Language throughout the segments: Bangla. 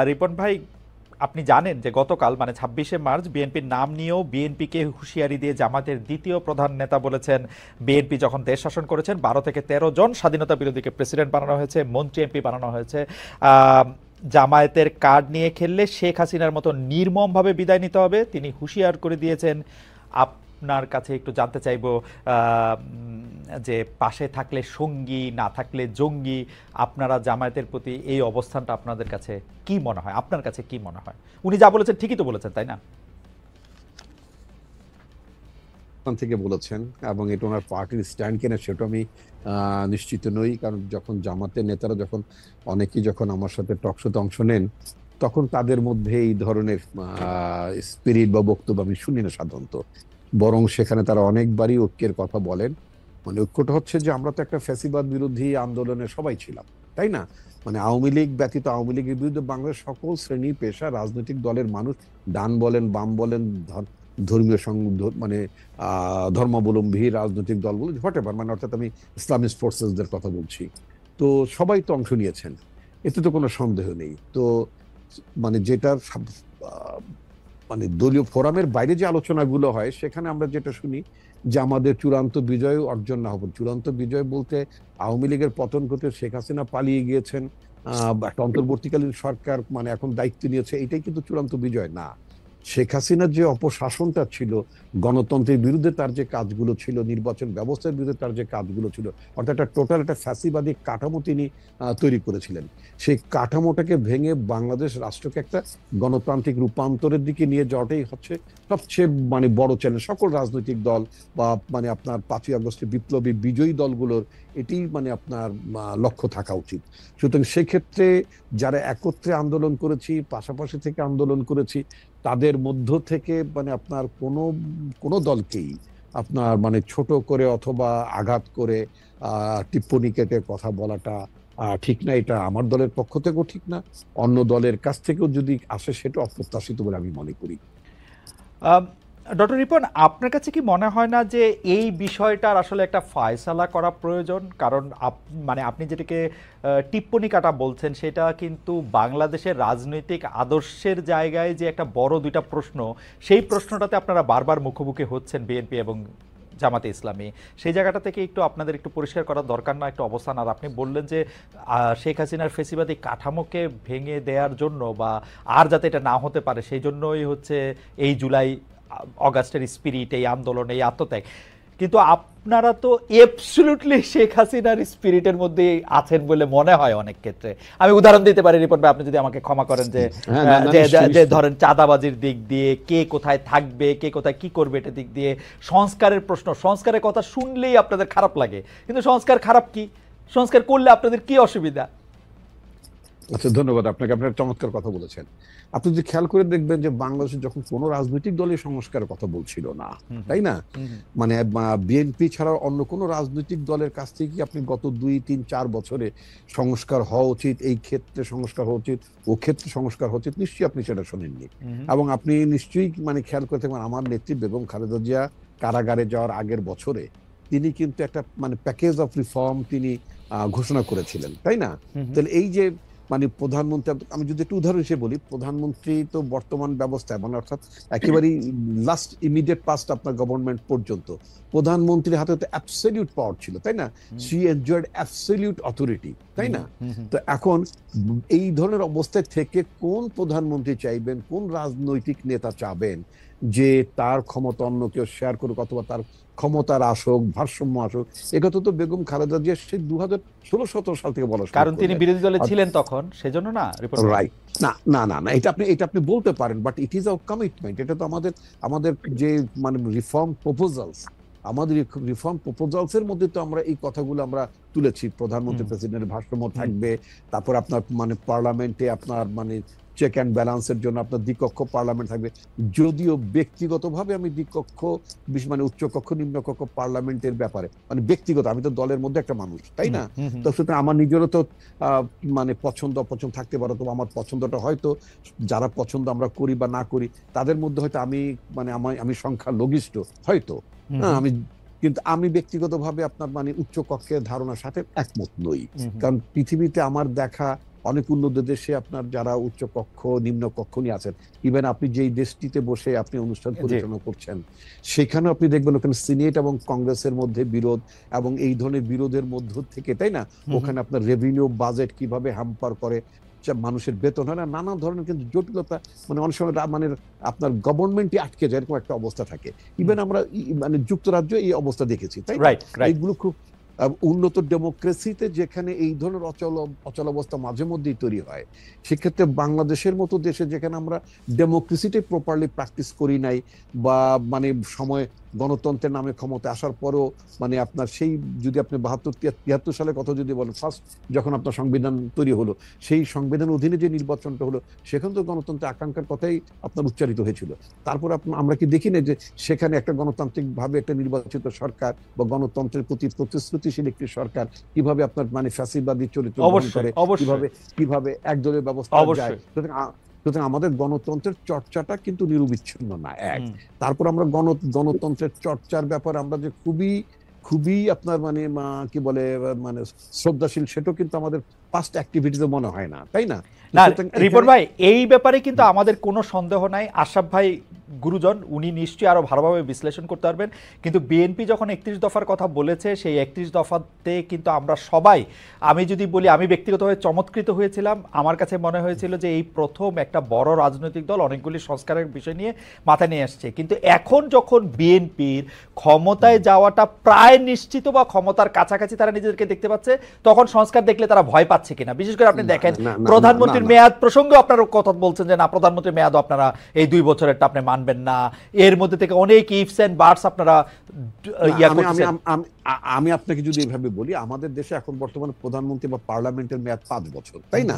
রিপন ভাই, আপনি জানেন যে গতকাল মানে 26শে মার্চ বিএনপির নাম নিয়েও বিএনপিকে হুঁশিয়ারি দিয়ে জামাতের দ্বিতীয় প্রধান নেতা বলেছেন, বিএনপি যখন দেশ শাসন করেছেন 12 থেকে 13 জন স্বাধীনতা বিরোধীকে প্রেসিডেন্ট বানানো হয়েছে, মন্ত্রী এমপি বানানো হয়েছে। জামায়াতের কার্ড নিয়ে খেললে শেখ হাসিনার মতো নির্মমভাবে বিদায় নিতে হবে তিনি হুঁশিয়ার করে দিয়েছেন। আপনার কাছে একটু জানতে চাইব যে পাশে থাকলে সঙ্গী, না থাকলে জঙ্গি, আপনারা জামায়াতের প্রতি এই অবস্থানটা আপনাদের কাছে কি মনে হয়, আপনার কাছে কি মনে হয়? উনি যা বলেছেন ঠিকই তো বলেছেন, তাই না? থেকে বলেছেন, এবং এটা ওনার পার্টির স্ট্যান্ড কিনা সেটা আমি নিশ্চিত নই, কারণ যখন জামাতের নেতারা অনেকেই যখন আমার সাথে টকশোতে অংশ নেন, তখন তাদের মধ্যে এই ধরনের স্পিরিট বা বক্তব্য আমি শুনি না সাধারণত। বরং সেখানে তারা অনেকবারই ঐক্যের কথা বলেন। মানে ঐক্যটা হচ্ছে যে আমরা তো একটা ফ্যাসিবাদ বিরোধী আন্দোলনে সবাই ছিলাম, তাই না? মানে আওয়ামী লীগ ব্যতীত আওয়ামী লীগের বিরুদ্ধে বাংলাদেশ সকল শ্রেণী পেশা রাজনৈতিক দলের মানুষ, ডান বলেন বাম বলেন, ধর্মীয় মানে ধর্মাবলম্বী রাজনৈতিক দল বলে হোয়াটএভার, মানে অর্থাৎ আমি ইসলামিস্ট ফোর্সেসদের কথা বলছি, তো সবাই তো অংশ নিয়েছেন, এতে তো কোনো সন্দেহ নেই। তো মানে যেটার মানে দলীয় ফোরামের বাইরে যে আলোচনাগুলো হয় সেখানে আমরা যেটা শুনি যে আমাদের চূড়ান্ত বিজয় অর্জন না হবে। চূড়ান্ত বিজয় বলতে আওয়ামী লীগের পতন করতে শেখ হাসিনা পালিয়ে গিয়েছেন, একটা অন্তর্বর্তীকালীন সরকার মানে এখন দায়িত্ব নিয়েছে, এটাই কিন্তু চূড়ান্ত বিজয় না। শেখ হাসিনার যে অপশাসনটা ছিল, গণতন্ত্রের বিরুদ্ধে তার যে কাজগুলো ছিল, নির্বাচন ব্যবস্থার বিরুদ্ধে তার যে কাজগুলো ছিল, অর্থাৎ একটা টোটাল একটা ফ্যাসিবাদী কাঠামো তিনি তৈরি করেছিলেন। সেই কাঠামোটাকে ভেঙে বাংলাদেশ রাষ্ট্রকে একটা গণতান্ত্রিক রূপান্তরের দিকে নিয়ে যাওয়াটাই হচ্ছে সবচেয়ে মানে বড় চ্যালেঞ্জ সকল রাজনৈতিক দল বা মানে আপনার 5ই আগস্টের বিপ্লবী বিজয়ী দলগুলোর এটি মানে আপনার লক্ষ্য থাকা উচিত। সুতরাং সেক্ষেত্রে যারা একত্রে আন্দোলন করেছি, পাশাপাশি থেকে আন্দোলন করেছি, তাদের মধ্য থেকে মানে আপনার কোনো দলকেই আপনার মানে ছোট করে অথবা আঘাত করে টিপ্পনী কেটে কথা বলাটা ঠিক না। এটা আমার দলের পক্ষ থেকেও ঠিক না, অন্য দলের কাছ থেকেও যদি আসে সেটা অপ্রত্যাশিত বলে আমি মনে করি। ডক্টর রিপন, আপনার কাছে কি মনে হয় না যে এই বিষয়টার আসলে একটা ফয়সালা করা প্রয়োজন? কারণ মানে আপনি যেটাকে টিপ্পনী কাটা বলছেন সেটা কিন্তু বাংলাদেশের রাজনৈতিক আদর্শের জায়গায় যে একটা বড় দুইটা প্রশ্ন, সেই প্রশ্নটাতে আপনারা বারবার মুখোমুখি হচ্ছেন বিএনপি এবং জামাতে ইসলামী। সেই জায়গাটা থেকে একটু আপনাদের একটু পরিষ্কার করার দরকার না একটা অবস্থান? আর আপনি বললেন যে শেখ হাসিনার ফেসিবাদী কাঠামোকে ভেঙে দেওয়ার জন্য বা আর যাতে এটা না হতে পারে সেই জন্যই হচ্ছে এই জুলাই অগাস্টের স্পিরিট, এই আন্দোলন, এই আত্মত্যাগ। কিন্তু আপনারা তো অ্যাবসলিউটলি শেখ হাসিনার স্পিরিটের মধ্যে আছেন বলে মনে হয় অনেক ক্ষেত্রে। আমি উদাহরণ দিতে পারি রিপন ভাই, আপনি যদি আমাকে ক্ষমা করেন, যে ধরেন চাঁদাবাজির দিক দিয়ে, কে কোথায় থাকবে, কে কোথায় কি করবে, এটা দিক দিয়ে, সংস্কারের প্রশ্ন, সংস্কারের কথা শুনলেই আপনাদের খারাপ লাগে। কিন্তু সংস্কার খারাপ কি? সংস্কার করলে আপনাদের কি অসুবিধা? আচ্ছা, ধন্যবাদ আপনাকে, আপনার চমৎকার কথা বলেছেন। আপনি যদি খেয়াল করে দেখবেন যে বাংলাদেশে যখন কোনো রাজনৈতিক দলই সংস্কারের কথা বলছিল না, তাই না? মানে বিএনপি ছাড়া অন্য কোনো রাজনৈতিক দলের কাছ থেকে আপনি গত 2, 3, 4 বছরে সংস্কার হওয়া উচিত, এই ক্ষেত্রে সংস্কার হওয়া উচিত, ও ক্ষেত্রে সংস্কার হওয়া উচিত, নিশ্চয়ই আপনি সেটা শোনেননি। এবং আপনি নিশ্চয়ই মানে খেয়াল করে থাকবেন আমার নেত্রী বেগম খালেদা জিয়া কারাগারে যাওয়ার আগের বছরে তিনি কিন্তু একটা মানে প্যাকেজ অফ রিফর্ম তিনি ঘোষণা করেছিলেন, তাই না? তাহলে এই যে মানে প্রধানমন্ত্রী, আমি যদি একটু উদাহরণ হিসেবে বলি, প্রধানমন্ত্রী তো বর্তমান ব্যবস্থায় মানে অর্থাৎ একেবারেই লাস্ট ইমিডিয়েট পাস্ট আপনার গভর্নমেন্ট পর্যন্ত প্রধানমন্ত্রীর হাতে তো অ্যাবসলিউট পাওয়ার ছিল, তাই না? শি এনজয়েড অ্যাবসলিউট অথরিটি, তাই না? তো এখন এই ধরনের অবস্থায় থেকে কোন প্রধানমন্ত্রী চাইবেন, কোন রাজনৈতিক নেতা চাবেন যে তার ক্ষমতা অন্য কেউ শেয়ার করুক অথবা তার ক্ষমতার আসুক, ভারসাম্য আসুক? একথা তো বেগম খালেদা জিয়া সেই 2016-17 সাল থেকে বলা, কারণ তিনি বিরোধী দলে ছিলেন তখন, সেজন্য না? রাইট, না না না না, এটা আপনি বলতে পারেন, but it is our commitment. এটা তো আমাদের যে মানে রিফর্ম প্রপোজালস, আমাদের রিফর্ম প্রপোজালস এর মধ্যে তো আমরা এই কথাগুলো আমরা তুলেছি। প্রধানমন্ত্রী প্রেসিডেন্টের ভারসাম্য থাকবে, তারপর আপনার মানে পার্লামেন্টে আপনার মানে চেক অ্যান্ড ব্যালেন্সের জন্য আপনার দ্বিকক্ষ পার্লামেন্ট থাকবে। যদিও ব্যক্তিগতভাবে আমি দ্বিকক্ষ মানে উচ্চকক্ষ নিম্নকক্ষ পার্লামেন্টের ব্যাপারে মানে ব্যক্তিগত, আমি তো দলের মধ্যে একটা মানুষ, তাই না? তো সুতরাং আমার নিজেরও তো মানে পছন্দ অপছন্দ থাকতে পারে। তো আমার পছন্দটা হয়তো যারা পছন্দ আমরা করি বা না করি তাদের মধ্যে হয়তো আমি সংখ্যা লঘিষ্ঠ হয়তো, কিন্তু আমি ব্যক্তিগতভাবে আপনার মানে উচ্চ কক্ষের ধারণার সাথে একমত নই। কারণ পৃথিবীতে আমার দেখা অনেক উন্নত দেশে আপনার যারা উচ্চ কক্ষ নিম্ন কক্ষ নিয়ে আছেন, ইভেন আপনি যেই দেশটিতে বসে আপনি অনুষ্ঠান পরিচালনা করছেন, সেখানে আপনি দেখবেন ওখানে সিনেট এবং কংগ্রেসের মধ্যে বিরোধ, এবং এই ধরনের বিরোধের মধ্য থেকে, তাই না, ওখানে আপনার রেভিনিউ বাজেট কিভাবে হ্যাম্পার করে, মানুষের বেতন হয় না, নানা ধরনের কিন্তু জটিলতা, মানে অনেক সময় মানে আপনার গভর্নমেন্টই আটকে যায়, এরকম একটা অবস্থা থাকে। ইভেন আমরা মানে যুক্তরাজ্য এই অবস্থা দেখেছি, তাই না? এইগুলো খুব উন্নত ডেমোক্রেসিতে যেখানে এই ধরনের অচল অবস্থা মাঝে মধ্যেই তৈরি হয়, সেক্ষেত্রে বাংলাদেশের মতো দেশে যেখানে আমরা ডেমোক্রেসিটাই প্রপারলি প্র্যাকটিস করি নাই, বা মানে সময় গণতন্ত্রের নামে ক্ষমতা আসার পরও মানে আপনার সেই, যদি আপনি 72-73 সালের কথা যদি বলেন, ফার্স্ট যখন আপনার সংবিধান তৈরি হলো, সেই সংবিধানের অধীনে যে নির্বাচনটা হলো, সেখানে তো গণতন্ত্রের আকাঙ্ক্ষার কথাই আপনার উচ্চারিত হয়েছিল। তারপর আমরা কি দেখি না যে সেখানে একটা গণতান্ত্রিক ভাবে একটা নির্বাচিত সরকার বা গণতন্ত্রের প্রতি প্রতিশ্রুতিশীল একটি সরকার কিভাবে আপনার মানে ফ্যাসিবাদী চরিত্র গ্রহণ করে, কিভাবে একদলীয় ব্যবস্থা যায়। সুতরাং আমাদের গণতন্ত্রের চর্চাটা কিন্তু নিরবিচ্ছিন্ন না, এক। তারপর আমরা গণতন্ত্রের চর্চার ব্যাপারে আমরা যে খুবই আপনার মানে কি বলে মানে শ্রদ্ধাশীল, সেটাও কিন্তু আমাদের পাস্ট অ্যাক্টিভিটিতে মনে হয় না, তাই না? না রিপন ভাই, এই ব্যাপারে কিন্তু আমাদের কোনো সন্দেহ নাই। আশরাফ ভাই গুরুজন, উনি নিশ্চয়ই আরো ভালোভাবে বিশ্লেষণ করতে পারবেন। কিন্তু বিএনপি যখন 31 দফার কথা বলেছে, সেই 31 দফাতে কিন্তু আমরা সবাই, আমি যদি বলি আমি ব্যক্তিগতভাবে চমৎকৃত হয়েছিলাম। আমার কাছে মনে হয়েছিল যে এই প্রথম একটা বড় রাজনৈতিক দল অনেকগুলি সংস্কারের বিষয় নিয়ে মাথায় নিয়ে আসছে। কিন্তু এখন যখন বিএনপির ক্ষমতায় যাওয়াটা প্রায় নিশ্চিত বা ক্ষমতার কাছাকাছি তারা নিজেদেরকে দেখতে পাচ্ছে, তখন সংস্কার দেখলে তারা ভয় পাচ্ছে কিনা। বিশেষ করে আপনি দেখেন প্রধানমন্ত্রীর মেয়াদ প্রসঙ্গে আপনারা কথা বলছেন যে না, প্রধানমন্ত্রীর মেয়াদ আপনারা এই 2 বছরেরটা আপনি মানবেন না, এর মধ্যে থেকে অনেক ইফস এন্ড বাটস আপনারা আমি আপনাকে যদি এইভাবে বলি, আমাদের দেশে এখন বর্তমানে প্রধানমন্ত্রী বা পার্লামেন্টের মেয়াদ 5 বছর, তাই না?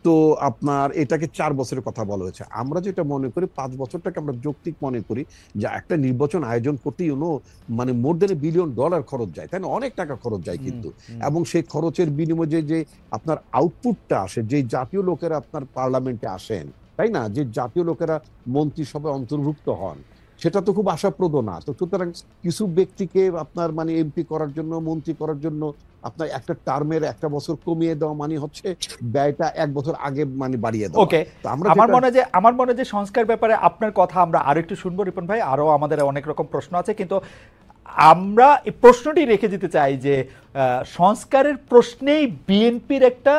তো আপনার এটাকে 4 বছরের কথা বলা হয়েছে। আমরা যেটা মনে করি 5 বছরটাকে আমরা যৌক্তিক মনে করি, যে একটা নির্বাচন আয়োজন করতে মানে মোর দেন $1 বিলিয়ন খরচ যায়, তাই না? অনেক টাকা খরচ যায় কিন্তু, এবং সেই খরচের বিনিময়ে যে আপনার আউটপুটটা আসে, যে জাতীয় লোকেরা আপনার পার্লামেন্টে আসেন, তাই না, যে জাতীয় লোকেরা মন্ত্রিসভায় অন্তর্ভুক্ত হন, সেটা তো খুব আশাপ্রদ না। তো সুতরাং কিছু ব্যক্তিকে আপনার মানে এমপি করার জন্য, মন্ত্রী করার জন্য আপনার একটা টার্মের 1 বছর কমিয়ে দেওয়া মানে হচ্ছে ব্যয়টা 1 বছর আগে মানে বাড়িয়ে দেওয়া। ওকে, আমার মনে হয় যে সংস্কার ব্যাপারে আপনার কথা আমরা আরো একটু শুনবো রিপন ভাই, আরো আমাদের অনেক রকম প্রশ্ন আছে, কিন্তু আমরা এই প্রশ্নটি রেখে দিতে চাই যে সংস্কারের প্রশ্নেই বিএনপির একটা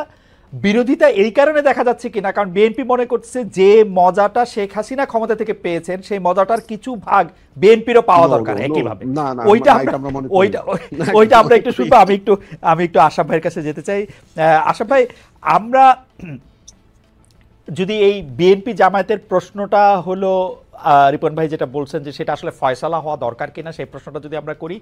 বিরোধিতা এই কারণে দেখা যাচ্ছে কিনা, কারণ বিএনপি মনে করছে যে মজাটা শেখ হাসিনা ক্ষমতা থেকে পেয়েছেন, সেই মজাটার কিছু ভাগ বিএনপিরও পাওয়া দরকার একইভাবে। ওইটা আমরা একটু শুনবো। আমি একটু আশরাফ ভাইয়ের কাছে যেতে চাই। আশরাফ ভাই, আমরা যদি এই বিএনপি জামায়াতের প্রশ্নটা হলো রিপন ভাই যেটা বলছেন যে সেটা আসলে ফয়সালা হওয়া দরকার কিনা, সেই প্রশ্নটা যদি আমরা করি,